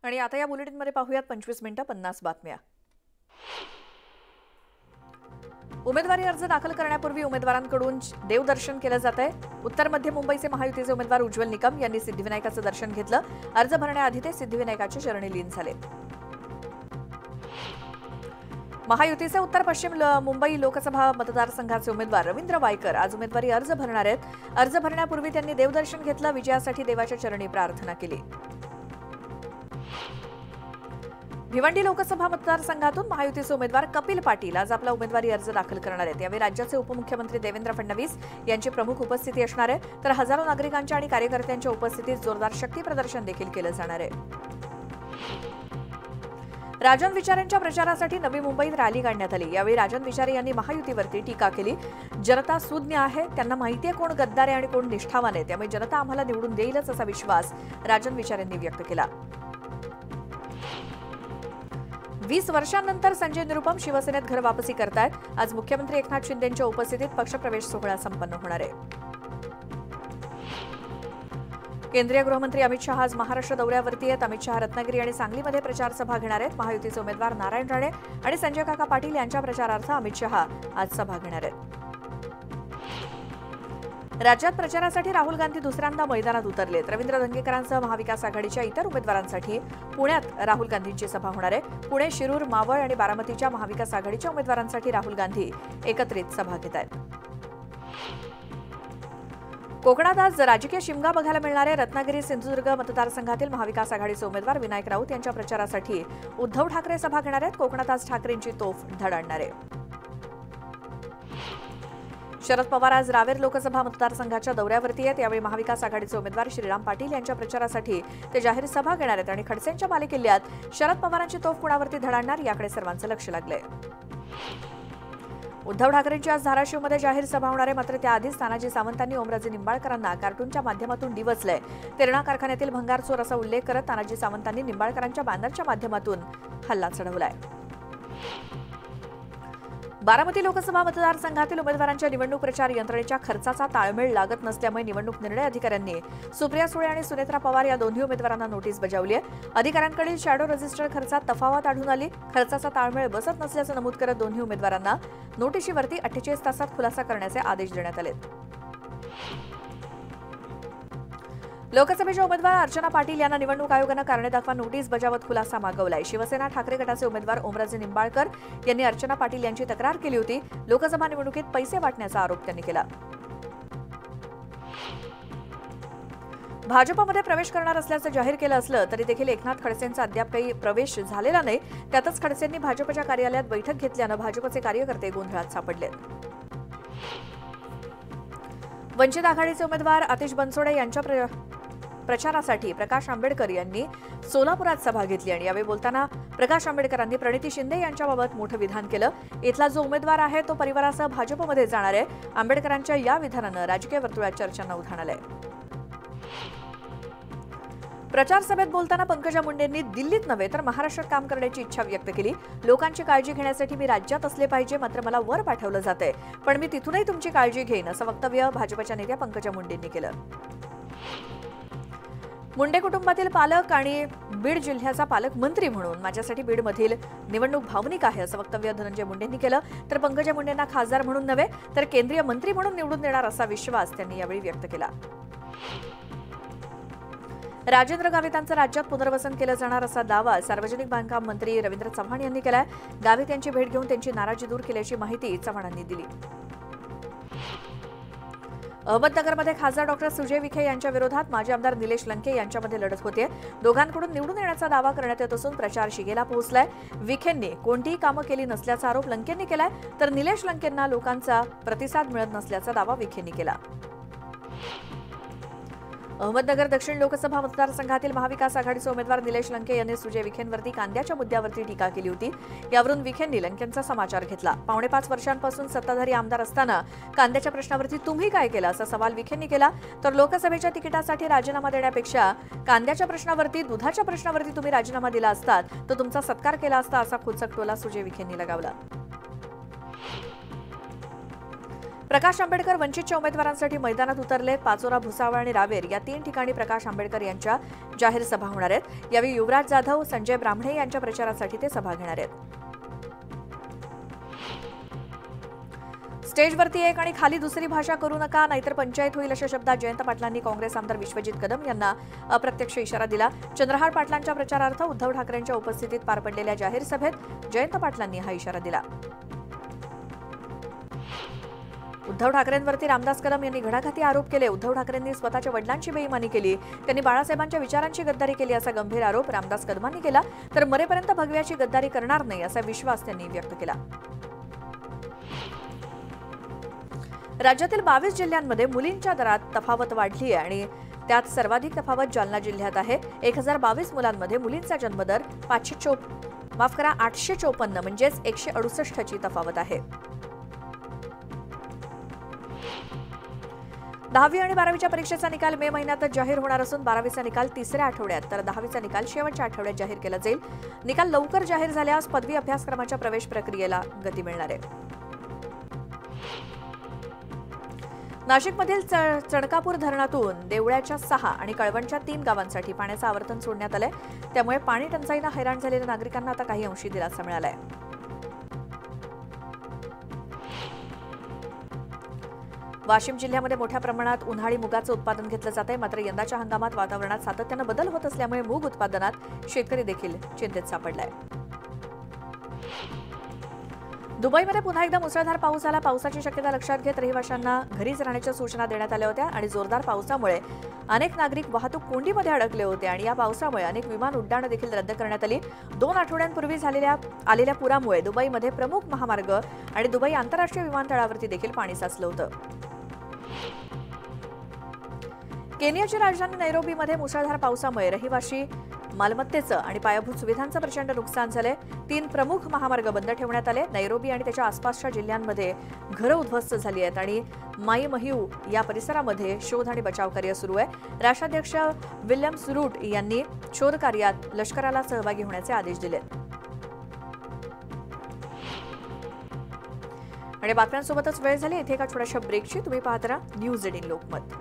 आणि आता या बुलेटिनमध्ये पाहूयात 25 मिनिटं 50 बातम्या. उमेदवारी अर्ज दाखल करण्यापूर्वी उमेदवारांकडून देवदर्शन केलं जात आहे. उत्तर मध्य मुंबईचे महायुतीचे उमेदवार उज्ज्वल निकम यांनी सिद्धिविनायकाचं दर्शन घेतलं. अर्ज भरण्याआधी ते सिद्धिविनायकाच्या चरणी लीन झाले. महायुतीचे उत्तर पश्चिम मुंबई लोकसभा मतदारसंघाचे उमेदवार रवींद्र वायकर आज उमेदवारी अर्ज भरणार आहेत. अर्ज भरण्यापूर्वी त्यांनी देवदर्शन घेतलं. विजयासाठी देवाच्या चरणी प्रार्थना केली. भिवंडी लोकसभा मतदारसंघातून महायुतीचे उमेदवार कपिल पाटील आज आपला उमेदवारी अर्ज दाखल करणार आहेत. यावेळी राज्याचे उपमुख्यमंत्री देवेंद्र फडणवीस यांची प्रमुख उपस्थिती असणार आहे. तर हजारो नागरिकांच्या आणि कार्यकर्त्यांच्या उपस्थितीत जोरदार शक्ती प्रदर्शन देखील केलं जाणार आहे. राजन विचारेंच्या प्रचारासाठी नवी मुंबईत रॅली काढण्यात आली. यावेळी राजन विचारे यांनी महायुतीवरती टीका केली. जनता सुज्ञ आहे, त्यांना माहिती आहे कोण गद्दार आहे आणि कोण निष्ठावान आहे, त्यामुळे जनता आम्हाला निवडून देईलच असा विश्वास राजन विचारेंनी व्यक्त केला. 20 वर्षांनंतर संजय निरुपम शिवसेनेत घर वापसी करतायत. आज मुख्यमंत्री एकनाथ शिंदेंच्या उपस्थितीत पक्षप्रवेश सोहळा संपन्न होणार आहे. केंद्रीय गृहमंत्री अमित शहा आज महाराष्ट्र दौऱ्यावरती आहेत. अमित शहा रत्नागिरी आणि सांगलीमध्ये प्रचार सभा घेणार आहेत. महायुतीचे उमेदवार नारायण राणे आणि संजय काका पाटील यांच्या प्रचारार्थ अमित शहा आज सभा घेणार आहेत. राज्यात प्रचारासाठी राहुल गांधी दुसऱ्यांदा मैदानात उतरलेत. रवींद्र धंगेकरांसह महाविकास आघाडीच्या इतर उमेदवारांसाठी पुण्यात राहुल गांधींची सभा होणार आहे. पुणे, शिरूर, मावळ आणि बारामतीच्या महाविकास आघाडीच्या उमेदवारांसाठी राहुल गांधी एकत्रित सभा घेत आहेत. कोकणात आज राजकीय शिमगा बघायला मिळणार आहे. रत्नागिरी सिंधुदुर्ग मतदारसंघातील महाविकास आघाडीचे उमेदवार विनायक राऊत यांच्या प्रचारासाठी उद्धव ठाकरे सभा घेणार आहेत. कोकणात आज ठाकरेंची तोफ धडाडणार आहे. शरद पवार आज रावेर लोकसभा मतदारसंघाच्या दौऱ्यावरती आहेत. यावेळी महाविकास आघाडीचे उमेदवार श्रीराम पाटील यांच्या प्रचारासाठी ते जाहीर सभा घेणार आहेत आणि खडसेंच्या बालेकिल्ल्यात शरद पवारांची तोफ कुणावरती धडाडणार याकडे सर्वांचं लक्ष लागलंय. उद्धव ठाकरेंची आज धाराशिवमध्ये जाहीर सभा होणार आहे. मात्र त्याआधीच तानाजी सावंतांनी ओमराजे निंबाळकरांना कार्टूनच्या माध्यमातून डिवचलंय. तेरणा कारखान्यातील भंगार चोर असा उल्लेख करत तानाजी सावंतांनी निंबाळकरांच्या बॅनरच्या माध्यमातून हल्ला चढवलाय. बारामती लोकसभा मतदारसंघातील उमेदवारांच्या निवडणूक प्रचार यंत्रणेच्या खर्चाचा ताळमेळ लागत नसल्यामुळे निवडणूक निर्णय अधिकाऱ्यांनी सुप्रिया सुळे आणि सुनेत्रा पवार या दोन्ही उमेदवारांना नोटीस बजावली आहे. अधिकाऱ्यांकडील शॅडो रजिस्टर खर्चात तफावत आढळून आली. खर्चाचा ताळमेळ बसत नसल्याचं नमूद करत दोन्ही उमेदवारांना नोटीशीवरती 48 तासात खुलासा करण्याचे आदेश देण्यात आले. लोकसभेच्या उमेदवार अर्चना पाटील यांना निवडणूक आयोगानं कारणे दाखवा नोटीस बजावत खुलासा मागवलाय. शिवसेना ठाकरे गटाचे उमेदवार ओमराजे निंबाळकर यांनी अर्चना पाटील यांची तक्रार केली होती. लोकसभा निवडणुकीत पैसे वाटण्याचा आरोप त्यांनी केला. भाजपमध्ये प्रवेश करणार असल्याचं जाहीर केलं असलं तरी देखील एकनाथ खडसेंचा अद्याप काही प्रवेश झालेला नाही. त्यातच खडसेंनी भाजपच्या कार्यालयात बैठक घेतल्यानं भाजपचे कार्यकर्ते गोंधळात सापडलेत. वंचित आघाडीचे उमेदवार आतिश बनसोडे यांच्या प्रचारासाठी प्रकाश आंबेडकर यांनी सोलापुरात सभा घेतली आणि यावेळी बोलताना प्रकाश आंबेडकरांनी प्रणिती शिंदे यांच्याबाबत मोठं विधान केलं. इथला जो उमेदवार आहे तो परिवारासह भाजपमध्ये जाणार आहे. आंबेडकरांच्या या विधानानं राजकीय वर्तुळात चर्चांना उधाण आलंय. प्रचार सभेत बोलताना पंकजा मुंडेंनी दिल्लीत नव्हे तर महाराष्ट्रात काम करण्याची इच्छा व्यक्त केली. लोकांची काळजी घेण्यासाठी मी राज्यात असले पाहिजे, मात्र मला वर पाठवलं जातंय, पण मी तिथूनही तुमची काळजी घेईन असं वक्तव्य भाजपच्या नेत्या पंकजा मुंडेंनी केलं. मुंडे कुटुंबातील पालक आणि बीड जिल्ह्याचा पालकमंत्री म्हणून माझ्यासाठी बीडमधील निवडणूक भावनिक आहे असं वक्तव्य धनंजय मुंडेंनी केलं. तर पंकजा मुंडेंना खासदार म्हणून नव्हे तर केंद्रीय मंत्री म्हणून निवडून देणार असा विश्वास त्यांनी यावेळी व्यक्त केला. राजेंद्र गावितांचं राज्यात पुनर्वसन केलं जाणार असा दावा सार्वजनिक बांधकाम मंत्री रवींद्र चव्हाण यांनी केलाय. गावित यांची भेट घेऊन त्यांची नाराजी दूर केल्याची माहिती चव्हाणांनी दिली. अहमदनगरमध्ये खासदार डॉक्टर सुजय विखे यांच्या विरोधात माजी आमदार निलेश लंके यांच्यामध्ये लढत होते. दोघांकडून निवडून येण्याचा दावा करण्यात येत असून प्रचार शिगेला पोहोचलाय. विखेंनी कोणतीही कामं केली नसल्याचा आरोप लंकेंनी केलाय. तर निलेश लंकेंना लोकांचा प्रतिसाद मिळत नसल्याचा दावा विखेंनी केला. अहमदनगर दक्षिण लोकसभा मतदारसंघातील महाविकास आघाडीचे उमेदवार निलेश लंके यांनी सुजय विखेंवरती कांद्याच्या मुद्द्यावरती टीका केली होती. यावरून विखेंनी लंकेंचा समाचार घेतला. 4.5 वर्षांपासून सत्ताधारी आमदार असताना कांद्याच्या प्रश्नावरती तुम्ही काय केलं असा सवाल विखेंनी केला. तर लोकसभेच्या तिकिटासाठी राजीनामा देण्यापेक्षा कांद्याच्या प्रश्नावरती दुधाच्या प्रश्नावरती तुम्ही राजीनामा दिला असतात तर तुमचा सत्कार केला असता असा खोचक टोला सुजय विखेंनी लगावला. प्रकाश आंबेडकर वंचितच्या उमेदवारांसाठी मैदानात उतरलेत. पाचोरा, भुसावळ आणि रावेर या 3 ठिकाणी प्रकाश आंबेडकर यांच्या जाहीर सभा होणार आहेत. यावेळी युवराज जाधव, संजय ब्राह्मणे यांच्या प्रचारासाठी ते सभा घेणार आहेत. स्टेजवरती एक आणि खाली दुसरी भाषा करू नका, नाहीतर पंचायत होईल, अशा शब्दात जयंत पाटलांनी काँग्रेस आमदार विश्वजित कदम यांना अप्रत्यक्ष इशारा दिला. चंद्रहार पाटलांच्या प्रचारार्थ उद्धव ठाकरेंच्या उपस्थितीत पार पडलेल्या जाहीर सभेत जयंत पाटलांनी हा इशारा दिला. उद्धव ठाकरेंवरती रामदास कदम यांनी घणाघाती आरोप केले. उद्धव ठाकरेंनी स्वतःच्या वडिलांची बेईमानी केली, त्यांनी बाळासाहेबांच्या विचारांची गद्दारी केली असा गंभीर आरोप रामदास कदमांनी केला. तर मरेपर्यंत भगव्याची गद्दारी करणार नाही असा विश्वास त्यांनी व्यक्त केला. राज्यातील 22 जिल्ह्यांमध्ये मुलींच्या दरात तफावत वाढली आहे आणि त्यात सर्वाधिक तफावत जालना जिल्ह्यात आहे. 1022 मुलांमध्ये मुलींचा जन्मदर 854 म्हणजेच 168 ची तफावत आहे. 10वी आणि 12वीच्या परीक्षेचा निकाल मे महिन्यातच जाहीर होणार असून 12वीचा निकाल 3ऱ्या आठवड्यात तर 10वीचा निकाल शेवटच्या आठवड्यात जाहीर केला जाईल. निकाल लवकर जाहीर झाल्यास पदवी अभ्यासक्रमाच्या प्रवेश प्रक्रियेला गती मिळणार आहे. नाशिकमधील चणकापूर धरणातून देवळ्याच्या 6 आणि कळवणच्या 3 गावांसाठी पाण्याचं आवर्तन सोडण्यात आलंय. त्यामुळे पाणी टंचाईनं हैराण झालेल्या नागरिकांना आता काही अंशी दिलासा मिळालाय. वाशिम जिल्ह्यामध्ये मोठ्या प्रमाणात उन्हाळी मुगाचं उत्पादन घेतलं जात आहे. मात्र यंदाच्या हंगामात वातावरणात सातत्यानं बदल होत असल्यामुळे मूग उत्पादनात शेतकरी देखील चिंतेत सापडलाय. दुबईमध्ये पुन्हा एकदा मुसळधार पाऊस झाला. पावसाची शक्यता लक्षात घेत रहिवाशांना घरीच राहण्याच्या सूचना देण्यात आल्या होत्या आणि जोरदार पावसामुळे अनेक नागरिक वाहतूक कोंडीमध्ये अडकले होते आणि या पावसामुळे अनेक विमान उड्डाणं देखील रद्द करण्यात आली. 2 आठवड्यांपूर्वी आलेल्या पुरामुळे दुबईमध्ये प्रमुख महामार्ग आणि दुबई आंतरराष्ट्रीय विमानतळावरती देखील पाणी साचलं होतं. केनियाची राजधानी नैरोबीमध्ये मुसळधार पावसामुळे रहिवाशी मालमत्तेचं आणि पायाभूत सुविधांचं प्रचंड नुकसान झालंय. 3 प्रमुख महामार्ग बंद ठेवण्यात आले. नैरोबी आणि त्याच्या आसपासच्या जिल्ह्यांमध्ये घरं उद्ध्वस्त झाली आहेत आणि माई महिऊ या परिसरामध्ये शोध आणि बचाव कार्य सुरू आहे. राष्ट्राध्यक्ष विल्यम्स रूट यांनी शोध कार्यात लष्कराला सहभागी होण्याचे आदेश दिले. आणि बातम्यांसोबतच वेळ झाली. इथे एका छोट्याशा ब्रेकची. तुम्ही पाहत राहा न्यूज 18 लोकमत.